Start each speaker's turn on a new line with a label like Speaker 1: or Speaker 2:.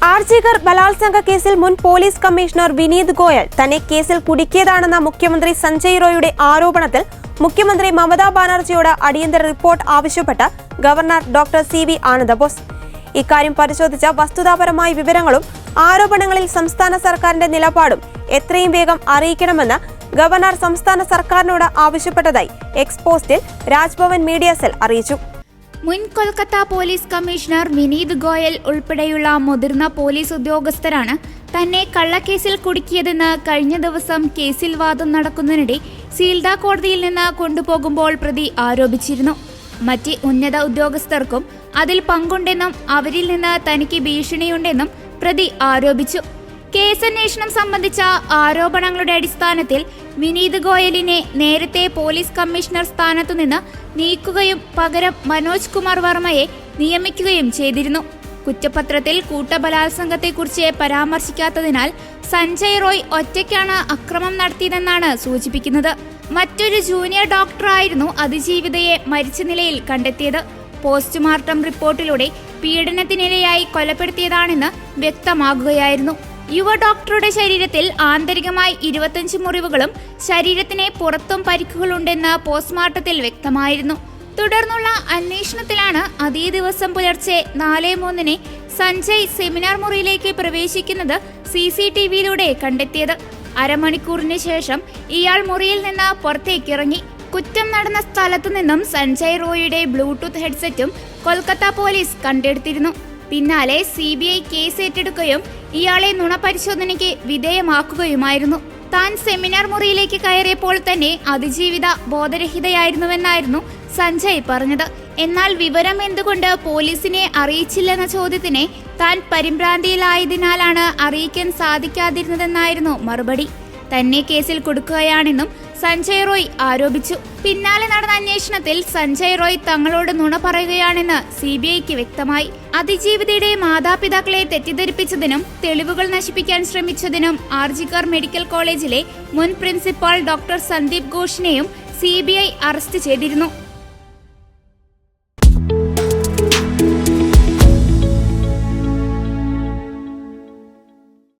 Speaker 1: ആർജികർ ബലാത്സംഗ കേസിൽ മുൻ പോലീസ് കമ്മീഷണർ വിനീത് ഗോയൽ തന്നെ കേസിൽ കുടുക്കിയതാണെന്ന മുഖ്യമന്ത്രി സഞ്ജയ് റോയുടെ ആരോപണത്തിൽ മുഖ്യമന്ത്രി മമതാ ബാനർജിയോട് അടിയന്തര റിപ്പോർട്ട് ആവശ്യപ്പെട്ട ഗവർണർ ഡോക്ടർ സി.വി. ആനന്ദബോസ്. ഇക്കാര്യം പരിശോധിച്ച വസ്തുതാപരമായ വിവരങ്ങളും ആരോപണങ്ങളിൽ സംസ്ഥാന സർക്കാരിന്റെ നിലപാടും എത്രയും വേഗം അറിയിക്കണമെന്ന് ഗവർണർ സംസ്ഥാന സർക്കാരിനോട് ആവശ്യപ്പെട്ടതായി എക്സ് പോസ്റ്റിൽ രാജ്ഭവൻ മീഡിയ സെൽ അറിയിച്ചു.
Speaker 2: മുൻ കൊൽക്കത്ത പോലീസ് കമ്മീഷണർ വിനീത് ഗോയൽ ഉൾപ്പെടെയുള്ള മുതിർന്ന പോലീസ് ഉദ്യോഗസ്ഥരാണ് തന്നെ കള്ളക്കേസിൽ കുടുക്കിയതെന്ന് കഴിഞ്ഞ ദിവസം കേസിൽ വാദം നടക്കുന്നതിനിടെ സീൽദ കോടതിയിൽ നിന്ന് കൊണ്ടുപോകുമ്പോൾ പ്രതി ആരോപിച്ചിരുന്നു. മറ്റ് ഉന്നത ഉദ്യോഗസ്ഥർക്കും അതിൽ പങ്കുണ്ടെന്നും അവരിൽ നിന്ന് തനിക്ക് ഭീഷണിയുണ്ടെന്നും പ്രതി ആരോപിച്ചു. കേസന്വേഷണം സംബന്ധിച്ച ആരോപണങ്ങളുടെ അടിസ്ഥാനത്തിൽ വിനീത് ഗോയലിനെ നേരത്തെ പോലീസ് കമ്മീഷണർ സ്ഥാനത്തുനിന്ന് നീക്കുകയും പകരം മനോജ് കുമാർ വർമ്മയെ നിയമിക്കുകയും ചെയ്തിരുന്നു. കുറ്റപത്രത്തിൽ കൂട്ടബലാത്സംഗത്തെക്കുറിച്ച് പരാമർശിക്കാത്തതിനാൽ സഞ്ജയ് റോയ് ഒറ്റയ്ക്കാണ് അക്രമം നടത്തിയതെന്നാണ് സൂചിപ്പിക്കുന്നത്. മറ്റൊരു ജൂനിയർ ഡോക്ടറായിരുന്നു അതിജീവിതയെ മരിച്ച നിലയിൽ കണ്ടെത്തിയത്. പോസ്റ്റ്മോർട്ടം റിപ്പോർട്ടിലൂടെ പീഡനത്തിനിരയായി കൊലപ്പെടുത്തിയതാണെന്ന് വ്യക്തമാകുകയായിരുന്നു. യുവ ഡോക്ടറുടെ ശരീരത്തിൽ ആന്തരികമായി 25 മുറിവുകളും ശരീരത്തിന് പുറത്തും പരിക്കുകളുണ്ടെന്ന് പോസ്റ്റ്മോർട്ടത്തിൽ വ്യക്തമായിരുന്നു. തുടർന്നുള്ള അന്വേഷണത്തിലാണ് അതേ ദിവസം പുലർച്ചെ 4:03 സഞ്ജയ് സെമിനാർ മുറിയിലേക്ക് പ്രവേശിക്കുന്നത് CCTVയിലൂടെ കണ്ടെത്തിയത്. അരമണിക്കൂറിന് ശേഷം ഇയാൾ മുറിയിൽ നിന്ന് പുറത്തേക്കിറങ്ങി. കുറ്റം നടന്ന സ്ഥലത്തു നിന്നും സഞ്ജയ് റോയിയുടെ ബ്ലൂടൂത്ത് ഹെഡ്സെറ്റും കൊൽക്കത്ത പോലീസ് കണ്ടെടുത്തിരുന്നു. പിന്നാലെ CBI കേസ് ഏറ്റെടുക്കുകയും ഇയാളെ നുണപരിശോധനയ്ക്ക് വിധേയമാക്കുകയുമായിരുന്നു. താൻ സെമിനാർ മുറിയിലേക്ക് കയറിയപ്പോൾ തന്നെ അതിജീവിത ബോധരഹിതയായിരുന്നുവെന്നായിരുന്നു സഞ്ജയ് പറഞ്ഞത്. എന്നാൽ വിവരം എന്തുകൊണ്ട് പോലീസിനെ അറിയിച്ചില്ലെന്ന ചോദ്യത്തിന് താൻ പരിഭ്രാന്തിയിലായതിനാലാണ് അറിയിക്കാൻ സാധിക്കാതിരുന്നതെന്നായിരുന്നു മറുപടി. തന്നെ കേസിൽ കൊടുക്കുകയാണെന്നും സഞ്ജയ് റോയ് ആരോപിച്ചു. പിന്നാലെ നടന്ന അന്വേഷണത്തിൽ സഞ്ജയ് റോയ് തങ്ങളോട് നുണ പറയുകയാണെന്ന് CBIക്ക് വ്യക്തമായി. അതിജീവിതയുടെ മാതാപിതാക്കളെ തെറ്റിദ്ധരിപ്പിച്ചതിനും തെളിവുകൾ നശിപ്പിക്കാൻ ശ്രമിച്ചതിനും ആർജികർ മെഡിക്കൽ കോളേജിലെ മുൻ പ്രിൻസിപ്പാൾ ഡോക്ടർ സന്ദീപ് ഘോഷിനെയും CBI അറസ്റ്റ് ചെയ്തിരുന്നു.